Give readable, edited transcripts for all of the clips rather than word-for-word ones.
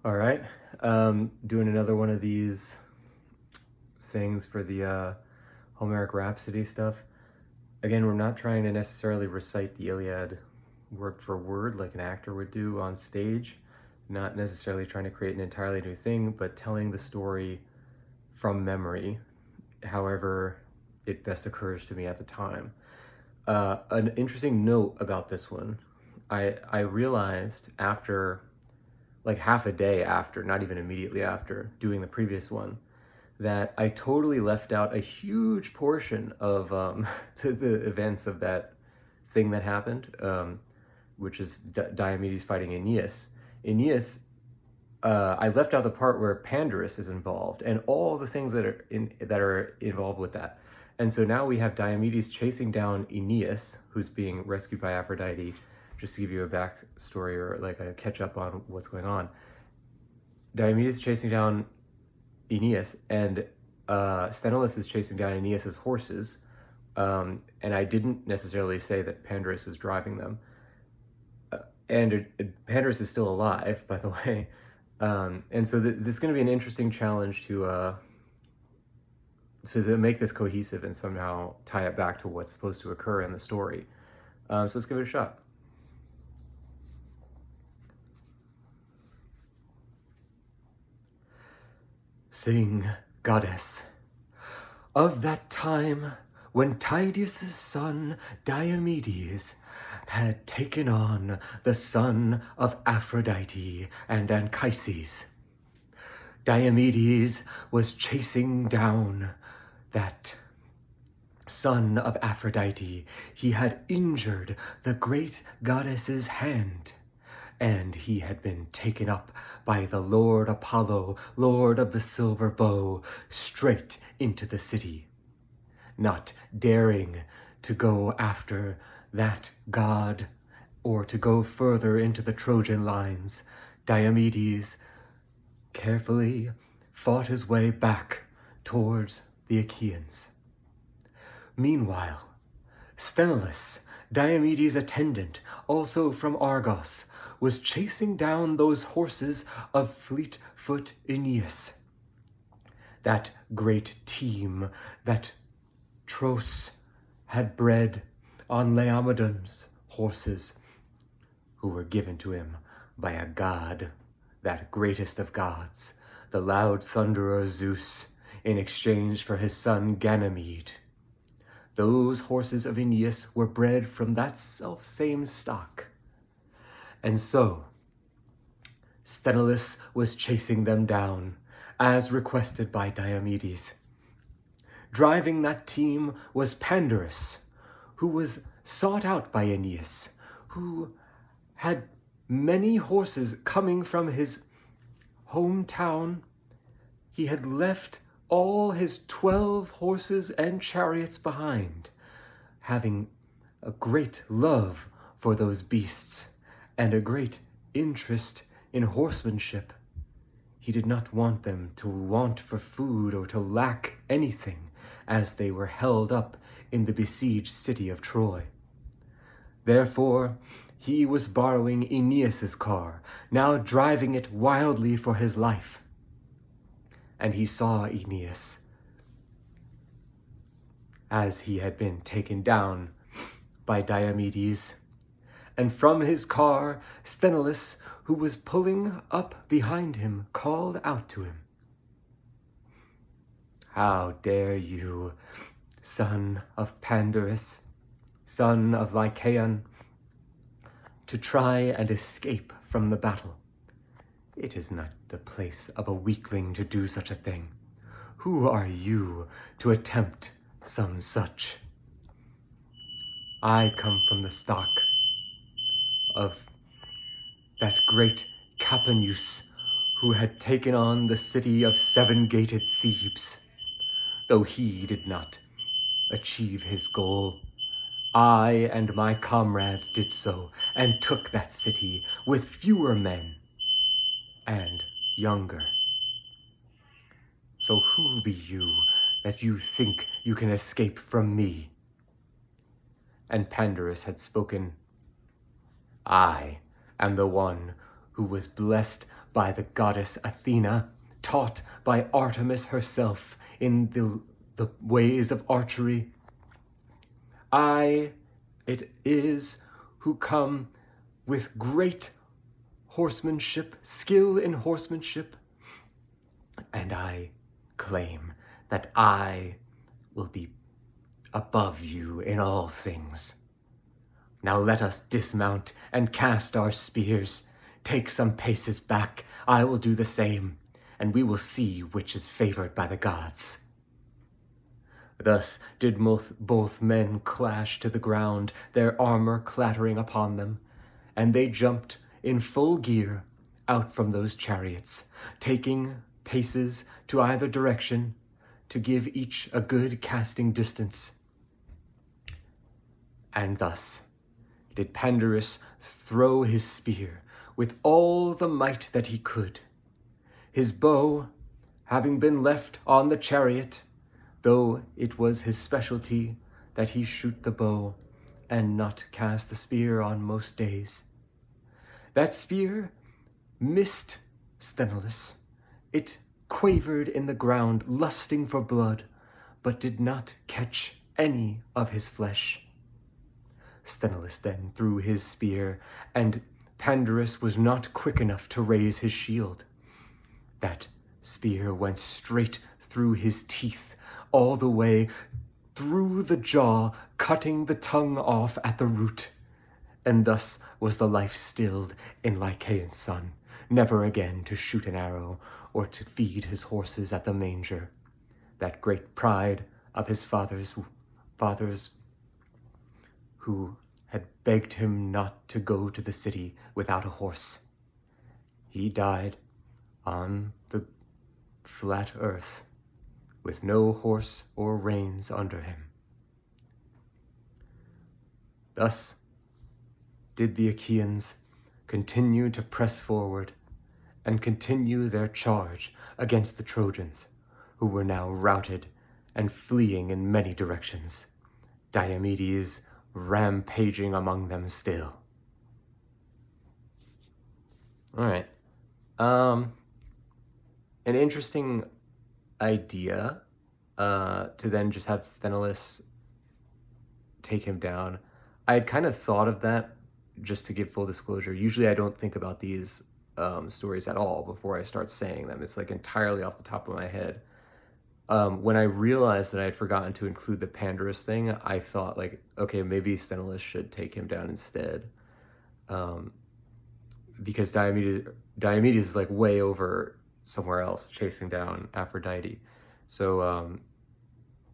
All right, doing another one of these things for the Homeric Rhapsody stuff. Again, we're not trying to necessarily recite the Iliad word for word like an actor would do on stage. Not necessarily trying to create an entirely new thing, but telling the story from memory, however it best occurs to me at the time. An interesting note about this one, I realized after, like half a day after, not even immediately after, doing the previous one, that I totally left out a huge portion of the events of that thing that happened, which is Diomedes fighting Aeneas. Aeneas, I left out the part where Pandarus is involved and all the things that are involved with that. And so now we have Diomedes chasing down Aeneas, who's being rescued by Aphrodite. Just to give you a backstory or like a catch up on what's going on. Diomedes is chasing down Aeneas, and Sthenelus is chasing down Aeneas's horses. And I didn't necessarily say that Pandarus is driving them. And Pandarus is still alive, by the way. And so this is going to be an interesting challenge to make this cohesive and somehow tie it back to what's supposed to occur in the story. So let's give it a shot. Sing, goddess, of that time when Tydeus' son Diomedes had taken on the son of Aphrodite and Anchises. Diomedes was chasing down that son of Aphrodite. He had injured the great goddess's hand, and he had been taken up by the Lord Apollo, Lord of the silver bow, straight into the city. Not daring to go after that god or to go further into the Trojan lines, Diomedes carefully fought his way back towards the Achaeans. Meanwhile, Sthenelus, Diomedes' attendant, also from Argos, was chasing down those horses of fleet-foot Aeneas. That great team that Tros had bred on Laomedon's horses, who were given to him by a god, that greatest of gods, the loud thunderer Zeus, in exchange for his son Ganymede. Those horses of Aeneas were bred from that self-same stock. And so, Sthenelus was chasing them down, as requested by Diomedes. Driving that team was Pandarus, who was sought out by Aeneas, who had many horses coming from his hometown. He had left all his 12 horses and chariots behind, having a great love for those beasts and a great interest in horsemanship. He did not want them to want for food or to lack anything as they were held up in the besieged city of Troy. Therefore, he was borrowing Aeneas's car, now driving it wildly for his life. And he saw Aeneas as he had been taken down by Diomedes. And from his car, Sthenelus, who was pulling up behind him, called out to him, "How dare you, son of Pandarus, son of Lycaon, to try and escape from the battle? It is not the place of a weakling to do such a thing. Who are you to attempt some such? I come from the stock of that great Capaneus, who had taken on the city of seven-gated Thebes. Though he did not achieve his goal, I and my comrades did so, and took that city with fewer men and younger. So who be you that you think you can escape from me?" And Pandarus had spoken, "I am the one who was blessed by the goddess Athena, taught by Artemis herself in the ways of archery. I it is who come with great horsemanship, skill in horsemanship, and I claim that I will be above you in all things. Now let us dismount and cast our spears. Take some paces back, I will do the same, and we will see which is favored by the gods. Thus did both men clash to the ground, their armor clattering upon them, and they jumped in full gear out from those chariots, taking paces to either direction to give each a good casting distance. And thus did Pandarus throw his spear with all the might that he could, his bow having been left on the chariot, though it was his specialty that he shoot the bow and not cast the spear on most days. That spear missed STHENELUS. It quavered in the ground, lusting for blood, but did not catch any of his flesh. STHENELUS then threw his spear, and Pandarus was not quick enough to raise his shield. That spear went straight through his teeth, all the way through the jaw, cutting the tongue off at the root. And thus was the life stilled in Lycaon's son, never again to shoot an arrow or to feed his horses at the manger, that great pride of his fathers who had begged him not to go to the city without a horse. He died on the flat earth with no horse or reins under him. Thus did the Achaeans continue to press forward and continue their charge against the Trojans, who were now routed and fleeing in many directions, Diomedes rampaging among them still. All right. An interesting idea to then just have STHENELUS take him down. I had kind of thought of that, just to give full disclosure. Usually I don't think about these stories at all before I start saying them. It's like entirely off the top of my head. When I realized that I had forgotten to include the Pandarus thing, I thought like, okay, maybe STHENELUS should take him down instead. Because Diomedes is like way over somewhere else chasing down Aphrodite. So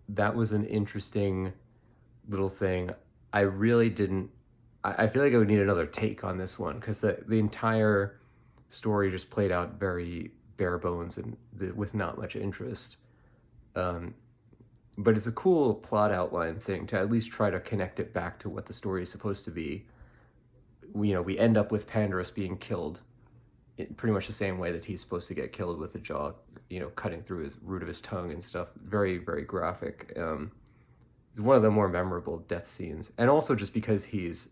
that was an interesting little thing. I really didn't, I feel like I would need another take on this one, because the entire story just played out very bare bones and with not much interest. But it's a cool plot outline thing to at least try to connect it back to what the story is supposed to be. We end up with Pandarus being killed in pretty much the same way that he's supposed to get killed, with the jaw, cutting through his root of his tongue and stuff. Very, very graphic. It's one of the more memorable death scenes. And also just because he's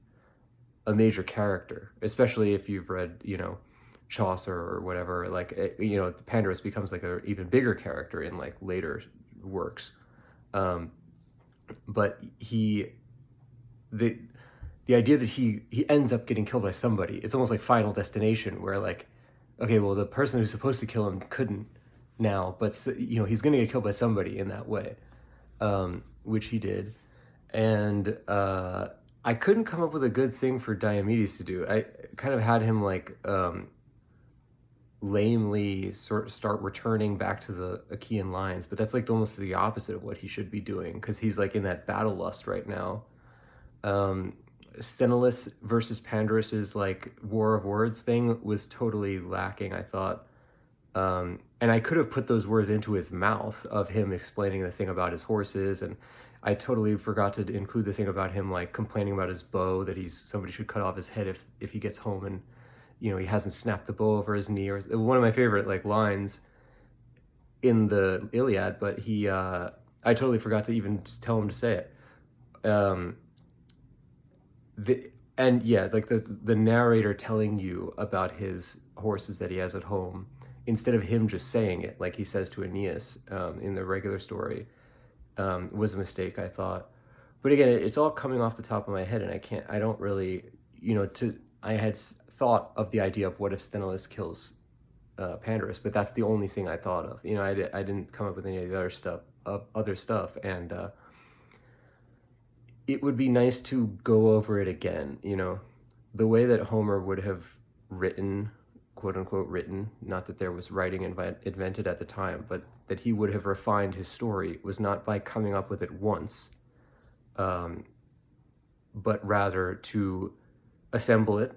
a major character, especially if you've read, Chaucer or whatever, like, Pandarus becomes like an even bigger character in like later works. But the idea that he ends up getting killed by somebody, it's almost like Final Destination, where like, okay, well, the person who's supposed to kill him couldn't now, but he's going to get killed by somebody in that way, which he did. And I couldn't come up with a good thing for Diomedes to do. I kind of had him like lamely start returning back to the Achaean lines, but that's like almost the opposite of what he should be doing, because he's like in that battle lust right now. STHENELUS versus Pandarus's like war of words thing was totally lacking, I thought. And I could have put those words into his mouth of him explaining the thing about his horses, and I totally forgot to include the thing about him like complaining about his bow, that somebody should cut off his head if he gets home and he hasn't snapped the bow over his knee. Or one of my favorite like lines in the Iliad, but I totally forgot to even tell him to say it. and yeah, like the narrator telling you about his horses that he has at home, instead of him just saying it like he says to Aeneas in the regular story, was a mistake, I thought. But again, it's all coming off the top of my head, and I don't really, I had thought of the idea of what if Sthenelus kills Pandarus, but that's the only thing I thought of. I didn't come up with any of the other stuff, and it would be nice to go over it again. The way that Homer would have written, quote unquote, written, not that there was writing invented at the time, but that he would have refined his story was not by coming up with it once, but rather to assemble it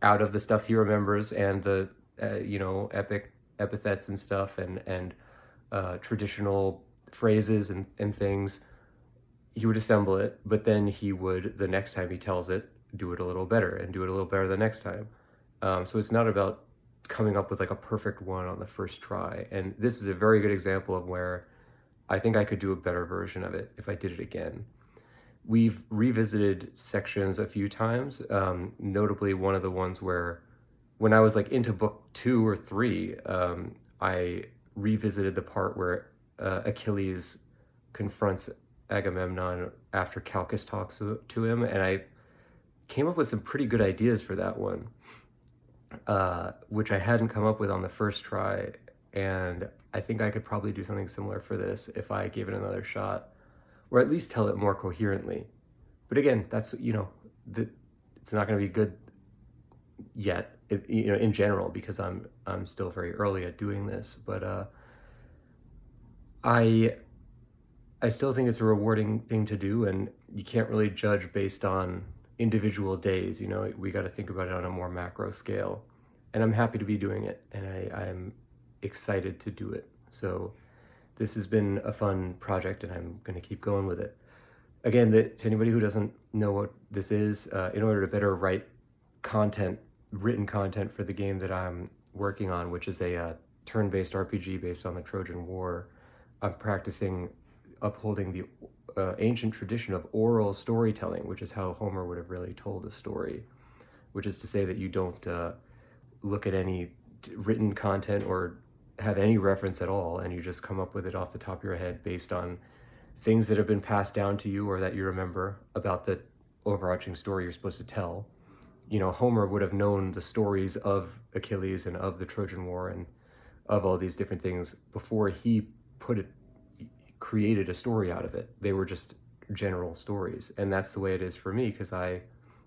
out of the stuff he remembers and the epic epithets and stuff, and traditional phrases and things. He would assemble it, but then he would, the next time he tells it, do it a little better and do it a little better the next time. So it's not about coming up with like a perfect one on the first try. And this is a very good example of where I think I could do a better version of it if I did it again. We've revisited sections a few times, notably one of the ones where when I was like into book 2 or 3, I revisited the part where Achilles confronts Agamemnon after Calchas talks to him, and I came up with some pretty good ideas for that one, which I hadn't come up with on the first try, and I think I could probably do something similar for this if I gave it another shot, or at least tell it more coherently. But again, that's, it's not going to be good yet, in general, because I'm still very early at doing this, but I still think it's a rewarding thing to do, and you can't really judge based on individual days. We got to think about it on a more macro scale, and I'm happy to be doing it, and I'm excited to do it. So this has been a fun project, and I'm going to keep going with it. Again, to anybody who doesn't know what this is, in order to better write written content for the game that I'm working on, which is a turn-based RPG based on the Trojan War, I'm practicing upholding the ancient tradition of oral storytelling, which is how Homer would have really told a story, which is to say that you don't look at any written content or have any reference at all, and you just come up with it off the top of your head based on things that have been passed down to you or that you remember about the overarching story you're supposed to tell. Homer would have known the stories of Achilles and of the Trojan War and of all these different things before he created a story out of it. They were just general stories, and that's the way it is for me, because I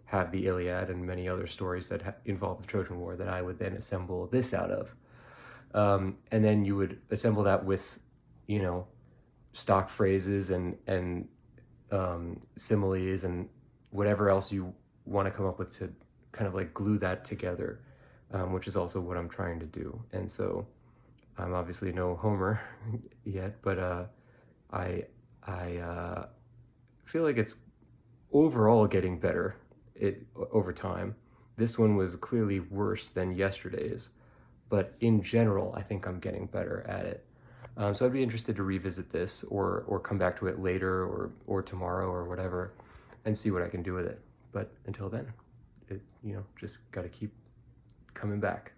have the Iliad and many other stories that involve the Trojan War that I would then assemble this out of. And then you would assemble that with, stock phrases and similes and whatever else you want to come up with to kind of like glue that together, which is also what I'm trying to do. And so I'm obviously no Homer yet, but I feel like it's overall getting better over time. This one was clearly worse than yesterday's, but in general, I think I'm getting better at it. So I'd be interested to revisit this or come back to it later or tomorrow or whatever and see what I can do with it. But until then, just got to keep coming back.